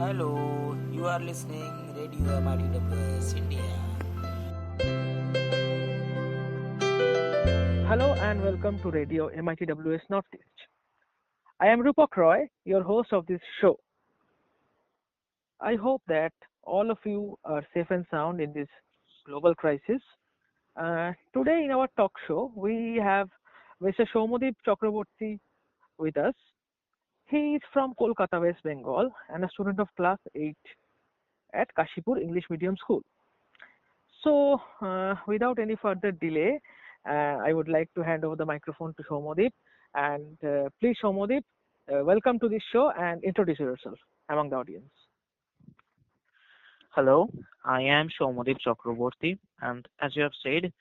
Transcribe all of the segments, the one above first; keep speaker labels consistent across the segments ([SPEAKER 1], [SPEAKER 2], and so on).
[SPEAKER 1] Hello, you are listening Radio MITWS India.
[SPEAKER 2] Hello and welcome to Radio MITWS Northeast. I am Rupak Roy, your host of this show. I hope that all of you are safe and sound in this global crisis. Today in our talk show, we have Mr. Soumyadeep Chakraborty with us. He is from Kolkata, West Bengal, and a student of class 8 at Kashipur English Medium School. So, without any further delay, I would like to hand over the microphone to Soumyadeep. And please, Soumyadeep, welcome to this show and introduce yourself among the audience.
[SPEAKER 3] Hello, I am Soumyadeep Chakraborty, and as you have said,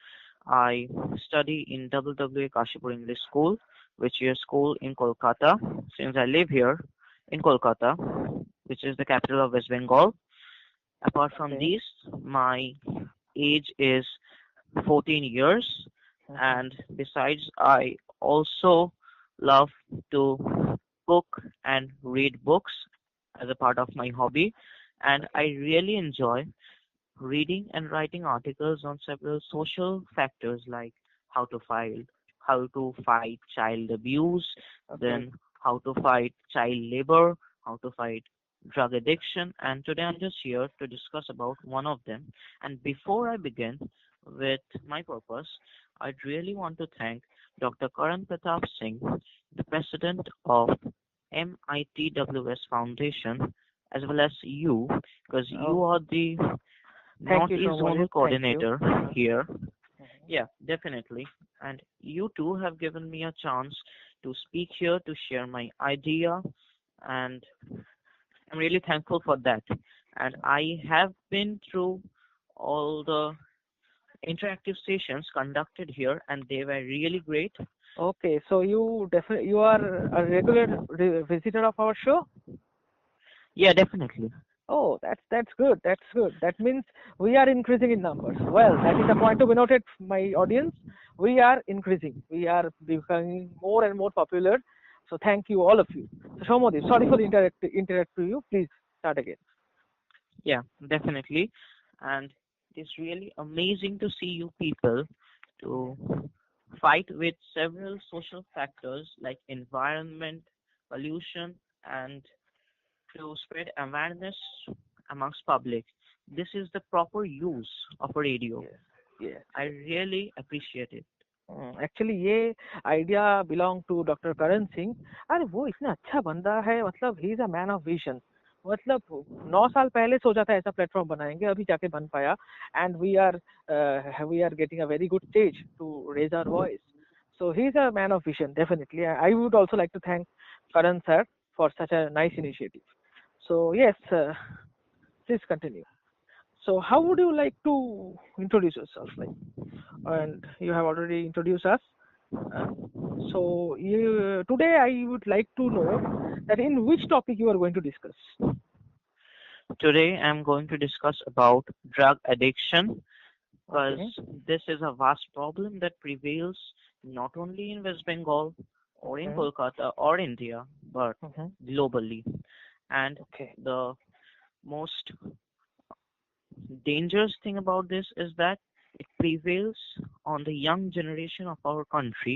[SPEAKER 3] I study in WWA Kashipur English School, which is a school in Kolkata. Since I live here in Kolkata, which is the capital of West Bengal. Apart from
[SPEAKER 2] Okay.
[SPEAKER 3] this, my age is 14 years,
[SPEAKER 2] Mhm.
[SPEAKER 3] and besides, I also love to cook and read books as a part of my hobby, and I
[SPEAKER 2] Okay.
[SPEAKER 3] really enjoy reading and writing articles on several social factors like how to fight child abuse,
[SPEAKER 2] Okay.
[SPEAKER 3] then how to fight child labor, how to fight drug addiction, and today I'm just here to discuss about one of them. And before I begin with my purpose, I'd really want to thank Dr. Karan Pratap Singh, the president of MITWS Foundation, as well as you, because you
[SPEAKER 2] Oh,
[SPEAKER 3] are the
[SPEAKER 2] thank you,
[SPEAKER 3] Northeast
[SPEAKER 2] Soumyadeep.
[SPEAKER 3] Zonal
[SPEAKER 2] Thank you.
[SPEAKER 3] Coordinator here.
[SPEAKER 2] Mhm.
[SPEAKER 3] Yeah, definitely. And you too have given me a chance to speak here, to share my idea, and I'm really thankful for that. And I have been through all the interactive sessions conducted here, and they were really great.
[SPEAKER 2] Okay, so you are a regular visitor of our show.
[SPEAKER 3] Yeah, definitely.
[SPEAKER 2] Oh, that's good. That's good. That means we are increasing in numbers. Well, that is a point to be noted, my audience. We are increasing. We are becoming more and more popular. So thank you, all of you. So Shomodi, sorry for the interrupt to you. Please start again.
[SPEAKER 3] Yeah, definitely. And it's really amazing to see you people to fight with several social factors like environment, pollution, and to spread awareness amongst public. This is the proper use of a radio.
[SPEAKER 2] Yes, yes,
[SPEAKER 3] I
[SPEAKER 2] yes.
[SPEAKER 3] really appreciate it.
[SPEAKER 2] Actually ये idea belong to doctor Karan Singh. अरे वो इतना अच्छा बंदा है, मतलब he is a man of vision. मतलब 9 साल पहले सोचा था ऐसा प्लेटफॉर्म बनाएंगे, अभी जाके बन पाया. And we are getting a very good stage to raise our voice. So he's a man of vision, definitely. I would also like to thank Karan sir for such a nice initiative. So yes, please continue. So how would you like to introduce yourself? Like, and you have already introduced us. Uh, today I would like to know that in which topic you are going to discuss.
[SPEAKER 3] Today I'm going to discuss about drug addiction because
[SPEAKER 2] Okay.
[SPEAKER 3] this is a vast problem that prevails not only in West Bengal or in
[SPEAKER 2] Okay.
[SPEAKER 3] Kolkata or India but
[SPEAKER 2] Hmm.
[SPEAKER 3] globally. And
[SPEAKER 2] Okay.
[SPEAKER 3] the most dangerous thing about this is that it prevails on the young generation of our country,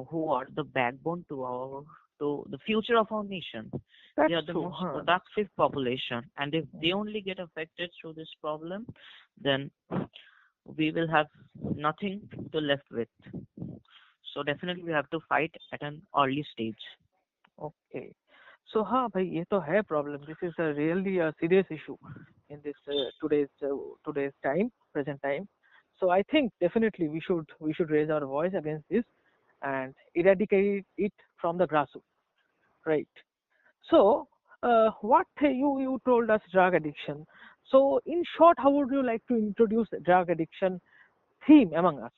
[SPEAKER 3] who are the backbone to the future of our nation. They
[SPEAKER 2] That's
[SPEAKER 3] are the
[SPEAKER 2] true.
[SPEAKER 3] most
[SPEAKER 2] Huh? That's
[SPEAKER 3] productive population, and if they
[SPEAKER 2] true.
[SPEAKER 3] only get affected through this problem, then we will have nothing to left with. So definitely we have to fight at an early stage.
[SPEAKER 2] Okay. So हाँ भाई, ये तो है problem. This is a really a serious issue in this today's time, present time. So I think definitely we should raise our voice against this and eradicate it from the grassroots, right? So, what you told us drug addiction. So, in short, how would you like to introduce drug addiction theme among us?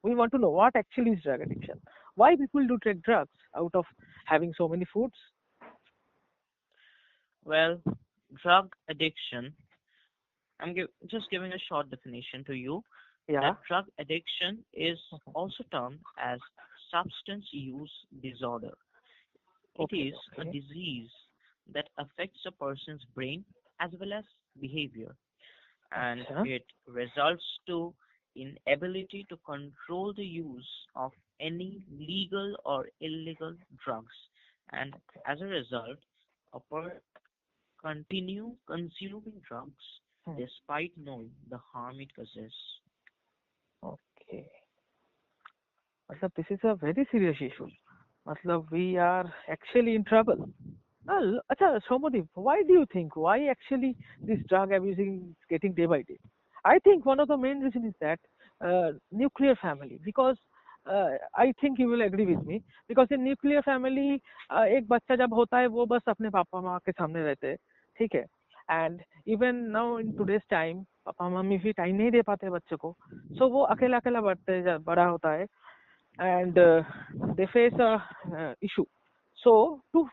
[SPEAKER 2] We want to know what actually is drug addiction. Why people do take drugs out of having so many foods?
[SPEAKER 3] Well, drug addiction, just giving a short definition to you
[SPEAKER 2] Yeah.
[SPEAKER 3] that drug addiction is also termed as substance use disorder. It
[SPEAKER 2] Okay.
[SPEAKER 3] is a
[SPEAKER 2] Okay.
[SPEAKER 3] disease that affects a person's brain as well as behavior, and
[SPEAKER 2] अच्छा.
[SPEAKER 3] it results to inability to control the use of any legal or illegal drugs, and as a result a person continue consuming drugs
[SPEAKER 2] Hmm.
[SPEAKER 3] despite knowing the harm it causes.
[SPEAKER 2] Okay. मतलब this is a very serious issue. मतलब we are actually in trouble. Well, acha, Somadeep, why do you think why actually this drug abusing is getting day by day? I think one of the main reason is that nuclear family because I think you will agree with me because in nuclear family एक बच्चा जब होता है वो बस अपने पापा माँ के सामने रहते हैं ठीक है and even now in today's time papa mummy भी टाइम नहीं दे पाते बच्चे को so वो अकेला अकेला बड़ा होता है and they face a issue so to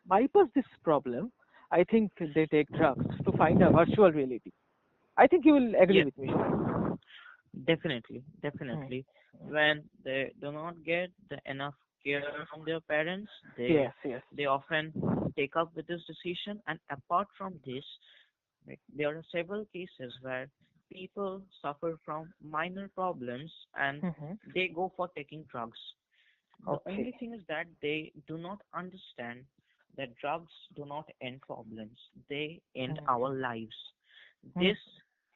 [SPEAKER 2] bypass this problem, I think they take drugs to find a virtual reality. I think you will agree
[SPEAKER 3] Yeah,
[SPEAKER 2] with me, Shobhan.
[SPEAKER 3] definitely,
[SPEAKER 2] Hmm.
[SPEAKER 3] definitely. When they do not get the enough care from their parents,
[SPEAKER 2] Yes, yes.
[SPEAKER 3] they often take up with this decision. And apart from this, like, there are several cases where people suffer from minor problems and
[SPEAKER 2] Hmm.
[SPEAKER 3] they go for taking drugs. The only
[SPEAKER 2] Okay.
[SPEAKER 3] thing is that they do not understand that drugs do not end problems, they end our
[SPEAKER 2] Hmm.
[SPEAKER 3] lives.
[SPEAKER 2] Hmm.
[SPEAKER 3] This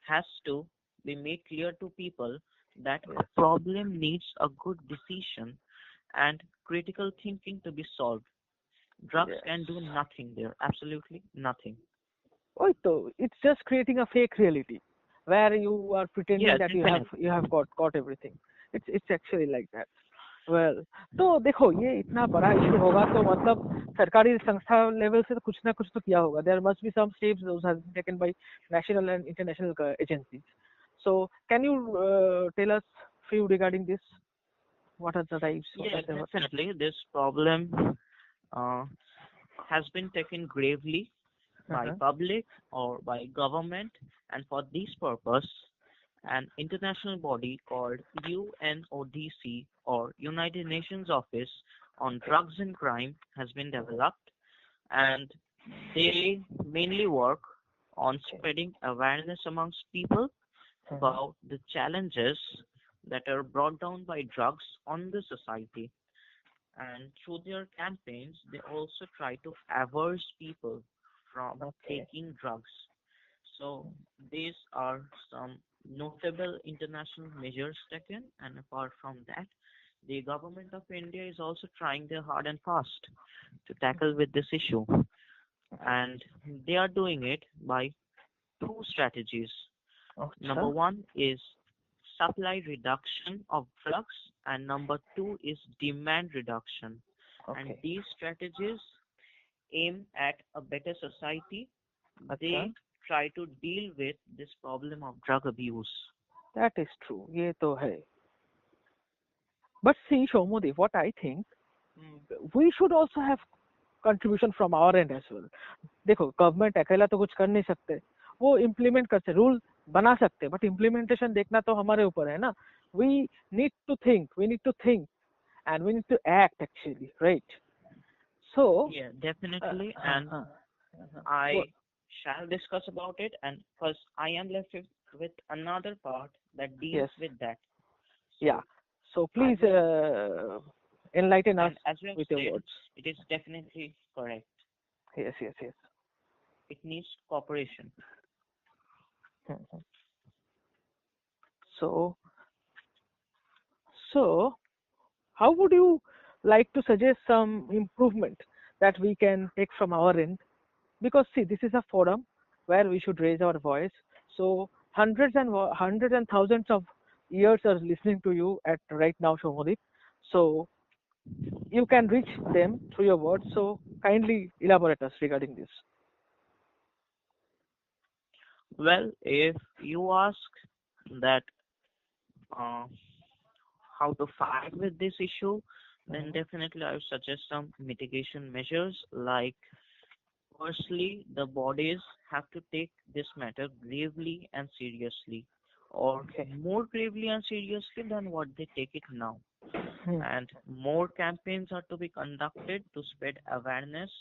[SPEAKER 3] has to be made clear to people that a
[SPEAKER 2] Yes,
[SPEAKER 3] problem needs a good decision and critical thinking to be solved. Drugs
[SPEAKER 2] yes.
[SPEAKER 3] can do nothing there, absolutely nothing.
[SPEAKER 2] Oh, so it's just creating a fake reality where you are pretending
[SPEAKER 3] Yeah,
[SPEAKER 2] that
[SPEAKER 3] definitely.
[SPEAKER 2] you have got everything. It's actually like that. Well, तो देखो ये इतना बड़ा issue होगा तो मतलब सरकारी संस्था लेवल से तो कुछ ना कुछ तो किया होगा. There must be some steps those have been taken by national and international agencies. So can you tell us few regarding this? What are the types? What
[SPEAKER 3] Yeah,
[SPEAKER 2] are the
[SPEAKER 3] definitely. This problem uh, has been taken gravely by
[SPEAKER 2] uh-huh.
[SPEAKER 3] public or by government, and for this purpose, an international body called UNODC or United Nations Office on
[SPEAKER 2] Okay.
[SPEAKER 3] Drugs and Crime has been developed, and they mainly work on
[SPEAKER 2] Okay.
[SPEAKER 3] spreading awareness amongst people
[SPEAKER 2] Uh-huh.
[SPEAKER 3] about the challenges that are brought down by drugs on the society. And through their campaigns, they also try to averse people from
[SPEAKER 2] Okay.
[SPEAKER 3] taking drugs. So these are some notable international measures taken, and apart from that, the government of India is also trying their hard and fast to tackle with this issue,
[SPEAKER 2] Okay.
[SPEAKER 3] and they are doing it by two strategies. Number
[SPEAKER 2] अच्छा.
[SPEAKER 3] one is supply reduction of drugs, and number two is demand reduction. And
[SPEAKER 2] Okay.
[SPEAKER 3] these strategies aim at a better society.
[SPEAKER 2] अच्छा.
[SPEAKER 3] They try to deal with this problem of drug abuse.
[SPEAKER 2] That is true. ये तो है. But see, Shomodev, what I think, we should also have contribution from our end as well. देखो government अकेला तो कुछ कर नहीं सकते वो इम्प्लीमेंट करते रूल बना सकते बट इम्प्लीमेंटेशन देखना तो हमारे ऊपर है ना we need to think and we need to act actually right so
[SPEAKER 3] Yeah, definitely.
[SPEAKER 2] हाँ
[SPEAKER 3] And
[SPEAKER 2] हाँ
[SPEAKER 3] I shall discuss about it. And first, I am left with another part that deals
[SPEAKER 2] yes
[SPEAKER 3] with that.
[SPEAKER 2] या
[SPEAKER 3] So,
[SPEAKER 2] so
[SPEAKER 3] I
[SPEAKER 2] please
[SPEAKER 3] will,
[SPEAKER 2] enlighten us
[SPEAKER 3] and as you have
[SPEAKER 2] with your
[SPEAKER 3] said,
[SPEAKER 2] words
[SPEAKER 3] it is definitely correct.
[SPEAKER 2] yes yes yes
[SPEAKER 3] It needs cooperation.
[SPEAKER 2] so so how would you like to suggest some improvement that we can take from our end because see this is a forum where we should raise our voice so hundreds and thousands of ears are listening to you at right now Shomodip so you can reach them through your words so kindly elaborate us regarding this
[SPEAKER 3] Well, if you ask that uh, how to fight with this issue, then
[SPEAKER 2] Mhm.
[SPEAKER 3] definitely I would suggest some mitigation measures. Like, firstly, the bodies have to take this matter gravely and seriously, or
[SPEAKER 2] Okay.
[SPEAKER 3] more gravely and seriously than what they take it now.
[SPEAKER 2] Hmm.
[SPEAKER 3] And more campaigns are to be conducted to spread awareness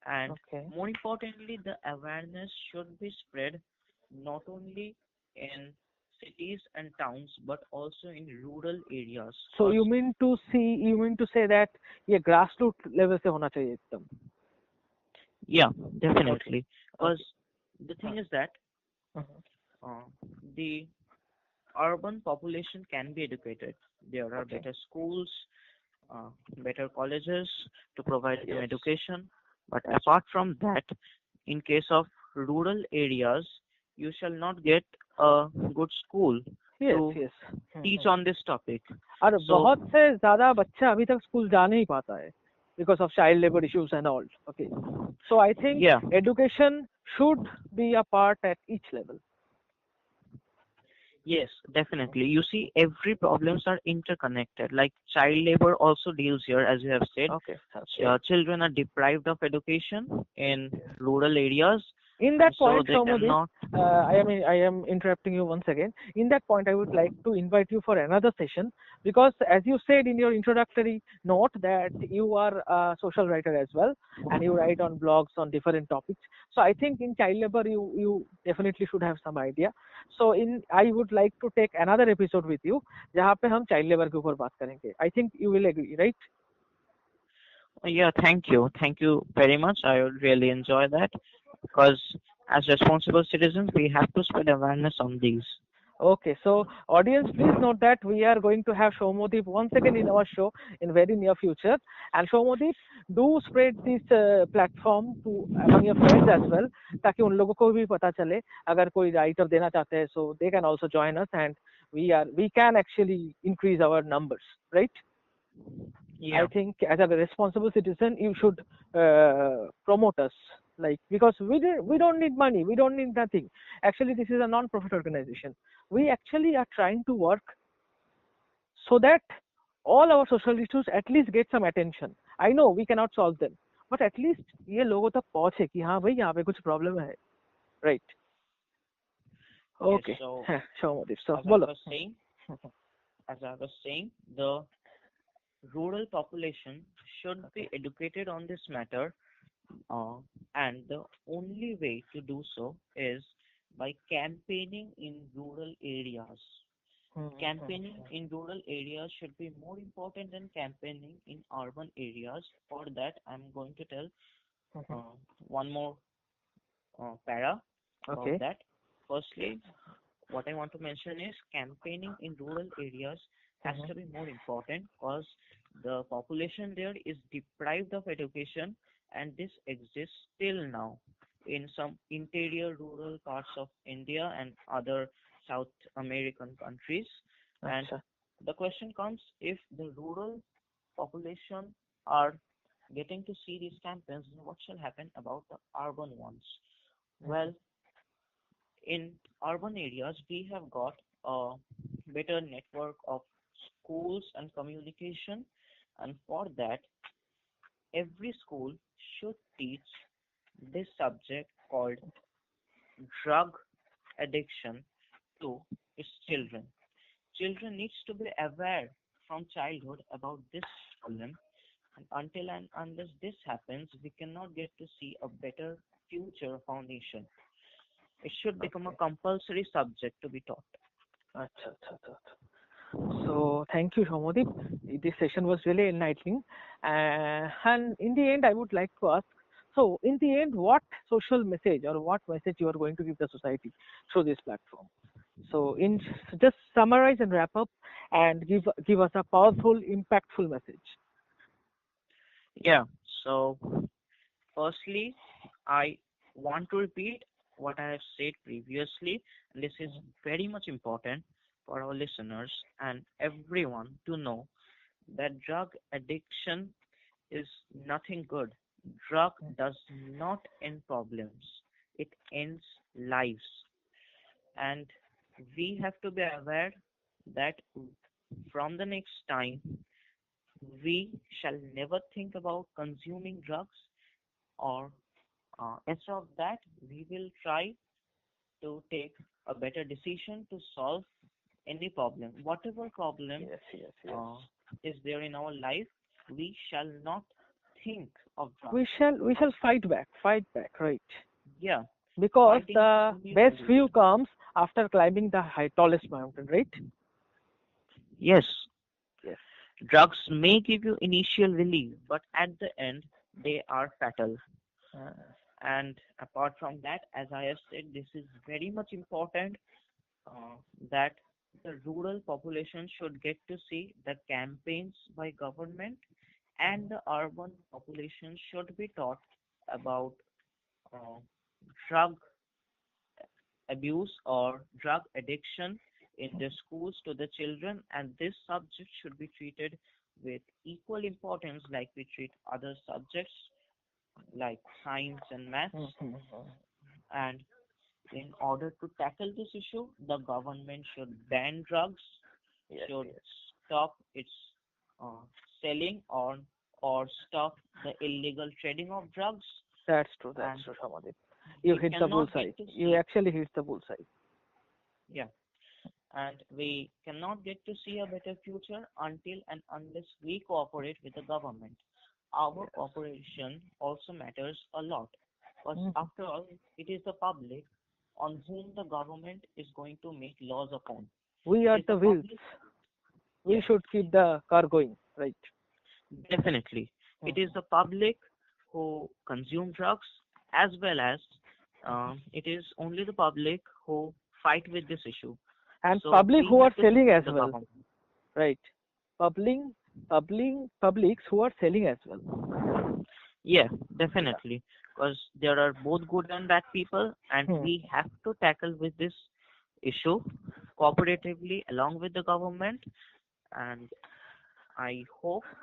[SPEAKER 3] And
[SPEAKER 2] Okay.
[SPEAKER 3] more importantly, the awareness should be spread not only in cities and towns but also in rural areas.
[SPEAKER 2] So
[SPEAKER 3] Because,
[SPEAKER 2] you mean to say that ये grassroots level से होना चाहिए एकदम.
[SPEAKER 3] yeah,
[SPEAKER 2] Okay.
[SPEAKER 3] definitely. Because
[SPEAKER 2] Okay.
[SPEAKER 3] the
[SPEAKER 2] हाँ.
[SPEAKER 3] thing is that
[SPEAKER 2] Mhm.
[SPEAKER 3] uh, the urban population can be educated. There are
[SPEAKER 2] Okay.
[SPEAKER 3] better schools, uh, better colleges to provide them
[SPEAKER 2] Yes.
[SPEAKER 3] education. But
[SPEAKER 2] Yes.
[SPEAKER 3] apart from that, in case of rural areas, you shall not get a good school
[SPEAKER 2] Yes.
[SPEAKER 3] to
[SPEAKER 2] Yes.
[SPEAKER 3] teach on this topic.
[SPEAKER 2] और
[SPEAKER 3] So,
[SPEAKER 2] बहुत से ज़्यादा बच्चा अभी तक school जा नहीं पाता है because of child labor issues and all. Okay. So I think
[SPEAKER 3] yeah,
[SPEAKER 2] education should be a part at each level.
[SPEAKER 3] yes, definitely. You see, every problems are interconnected. Like child labor also deals here, as you have said.
[SPEAKER 2] Okay. Okay.
[SPEAKER 3] Children are deprived of education in
[SPEAKER 2] Yes.
[SPEAKER 3] rural areas,
[SPEAKER 2] In
[SPEAKER 3] and
[SPEAKER 2] that
[SPEAKER 3] so
[SPEAKER 2] point,
[SPEAKER 3] they
[SPEAKER 2] Soumyadeep,
[SPEAKER 3] cannot.
[SPEAKER 2] I am interrupting you once again. In that point, I would like to invite you for another session because, as you said in your introductory note, that you are a social writer as well, and you write on blogs on different topics. So I think in child labor, you definitely should have some idea. So I would like to take another episode with you, जहाँ पे हम child labor के ऊपर बात करेंगे. I think you will agree, right?
[SPEAKER 3] Yeah, thank you very much. I would really enjoy that because as responsible citizens, we have to spread awareness on these.
[SPEAKER 2] Okay, so audience, please note that we are going to have Soumyadeep once again in our show in very near future. And Soumyadeep, do spread this platform to among your friends as well, ताकि उन लोगों को भी पता चले. अगर कोई writer देना चाहते हैं, so they can also join us, and we can actually increase our numbers, right? I
[SPEAKER 3] Yeah,
[SPEAKER 2] think as a responsible citizen, you should promote us, like because we don't need money, we don't need nothing. Actually, this is a non-profit organization. We actually are trying to work so that all our social issues at least get some attention. I know we cannot solve them, but at least ये लोगों तक पहुंचे कि हाँ भाई यहाँ पे कुछ problem है, right?
[SPEAKER 3] yes.
[SPEAKER 2] Okay,
[SPEAKER 3] So
[SPEAKER 2] Shomodip, so
[SPEAKER 3] as I
[SPEAKER 2] बोलो.
[SPEAKER 3] was saying, the rural population should be
[SPEAKER 2] Okay.
[SPEAKER 3] educated on this matter, uh, and the only way to do so is by campaigning in rural areas. Campaigning in rural areas should be more important than campaigning in urban areas. For that, I'm going to tell uh, one more para about
[SPEAKER 2] Okay.
[SPEAKER 3] that. Firstly, what I want to mention is campaigning in rural areas has to be more important because the population there is deprived of education, and this exists still now in some interior rural parts of India and other South American countries. And
[SPEAKER 2] अच्छा.
[SPEAKER 3] the question comes, if the rural population are getting to see these campaigns, then what shall happen about the urban ones? Well, in urban areas, we have got a better network of schools and communication, and for that, every school should teach this subject called drug addiction to its children. Children needs to be aware from childhood about this problem, and until and unless this happens, we cannot get to see a better future of our nation. It should become a
[SPEAKER 2] Okay.
[SPEAKER 3] compulsory subject to be taught.
[SPEAKER 2] अच्छा अच्छा अच्छा. So thank you, Shomodeep. This session was really enlightening. And in the end, I would like to ask, so in the end, what social message or what message you are going to give the society through this platform? So just summarize and wrap up and give us a powerful, impactful message.
[SPEAKER 3] Yeah. So, firstly, I want to repeat what I have said previously. And this is very much important for our listeners and everyone to know that drug addiction is nothing good. Drug does not end problems, it ends lives. And we have to be aware that from the next time, we shall never think about consuming drugs, or instead of that, we will try to take a better decision to solve any problem. Whatever problem
[SPEAKER 2] Yes, yes, yes.
[SPEAKER 3] uh, is there in our life, we shall not think of drugs.
[SPEAKER 2] We shall fight back, right?
[SPEAKER 3] Yeah,
[SPEAKER 2] Because
[SPEAKER 3] fighting is
[SPEAKER 2] the
[SPEAKER 3] only a
[SPEAKER 2] best view
[SPEAKER 3] solution.
[SPEAKER 2] comes after climbing the tallest mountain, right?
[SPEAKER 3] Yes,
[SPEAKER 2] Yes.
[SPEAKER 3] drugs may give you initial relief, but at the end, they are fatal.
[SPEAKER 2] Uh,
[SPEAKER 3] And apart from that, as I have said, this is very much important uh, that the rural population should get to see the campaigns by government, and the urban population should be taught about uh, drug abuse or drug addiction in the schools to the children, and this subject should be treated with equal importance like we treat other subjects like science and maths.
[SPEAKER 2] mhm.
[SPEAKER 3] And in order to tackle this issue, the government should ban drugs,
[SPEAKER 2] Yes,
[SPEAKER 3] should
[SPEAKER 2] yes.
[SPEAKER 3] stop its uh, selling or stop the illegal trading of drugs.
[SPEAKER 2] That's
[SPEAKER 3] And
[SPEAKER 2] true, Shamadip. You
[SPEAKER 3] we
[SPEAKER 2] hit the
[SPEAKER 3] cannot get
[SPEAKER 2] bullseye.
[SPEAKER 3] to
[SPEAKER 2] You
[SPEAKER 3] see,
[SPEAKER 2] actually hit the bullseye.
[SPEAKER 3] yeah, and we cannot get to see a better future until and unless we cooperate with the government. Our
[SPEAKER 2] Yes.
[SPEAKER 3] cooperation also matters a lot because
[SPEAKER 2] Mhm.
[SPEAKER 3] after all, it is the public on whom the government is going to make laws upon.
[SPEAKER 2] We
[SPEAKER 3] It
[SPEAKER 2] are
[SPEAKER 3] is the
[SPEAKER 2] the wheels.
[SPEAKER 3] public,
[SPEAKER 2] We
[SPEAKER 3] yeah,
[SPEAKER 2] should keep the car going, right?
[SPEAKER 3] definitely. It is
[SPEAKER 2] Mhm.
[SPEAKER 3] the public who consume drugs as well as it is only the public who fight with this issue.
[SPEAKER 2] And
[SPEAKER 3] So
[SPEAKER 2] public
[SPEAKER 3] we
[SPEAKER 2] who are
[SPEAKER 3] have to
[SPEAKER 2] selling
[SPEAKER 3] support
[SPEAKER 2] as
[SPEAKER 3] the
[SPEAKER 2] well,
[SPEAKER 3] government.
[SPEAKER 2] right? Public, publics who are selling as well.
[SPEAKER 3] Yeah,
[SPEAKER 2] Yeah.
[SPEAKER 3] definitely. Because there are both good and bad people, and
[SPEAKER 2] Hmm.
[SPEAKER 3] we have to tackle with this issue cooperatively along with the government. And I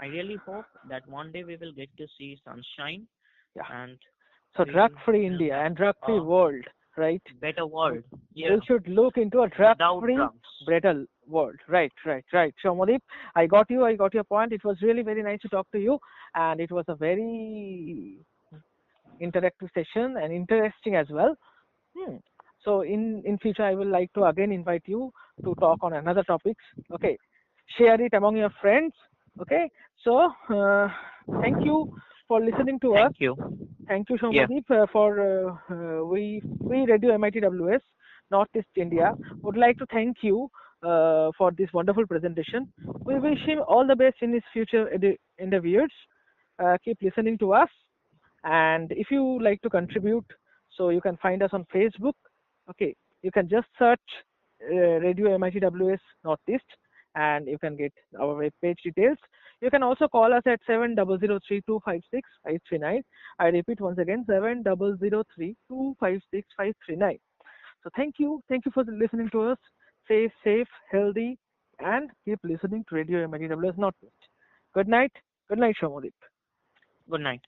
[SPEAKER 3] really hope that one day we will get to see sunshine
[SPEAKER 2] Yeah.
[SPEAKER 3] and
[SPEAKER 2] So
[SPEAKER 3] we
[SPEAKER 2] drug-free
[SPEAKER 3] will
[SPEAKER 2] India
[SPEAKER 3] have
[SPEAKER 2] and drug-free
[SPEAKER 3] a
[SPEAKER 2] world, right?
[SPEAKER 3] better
[SPEAKER 2] W-
[SPEAKER 3] world.
[SPEAKER 2] We
[SPEAKER 3] Yeah,
[SPEAKER 2] should look into a
[SPEAKER 3] without
[SPEAKER 2] drug-free,
[SPEAKER 3] drugs.
[SPEAKER 2] better world. Right. Shomadip, I got you. I got your point. It was really very nice to talk to you, and it was a very interactive session and interesting as well. Hmm. So in future, I will like to again invite you to talk on another topics. Okay, share it among your friends. Okay, so thank you for listening to us.
[SPEAKER 3] Thank you.
[SPEAKER 2] Thank you,
[SPEAKER 3] Yeah,
[SPEAKER 2] Soumyadeep, for we Radio MITWS Northeast India would like to thank you for this wonderful presentation. We wish him all the best in his future endeavors. Keep listening to us, and if you like to contribute, so you can find us on Facebook. Okay, you can just search Radio MITWS Northeast, and you can get our web page details. You can also call us at 7003256539. I repeat once again, 7003256539. So thank you for listening to us. Stay safe, healthy, and keep listening to Radio MITWS Northeast. Good night, Shomadip.
[SPEAKER 3] good night.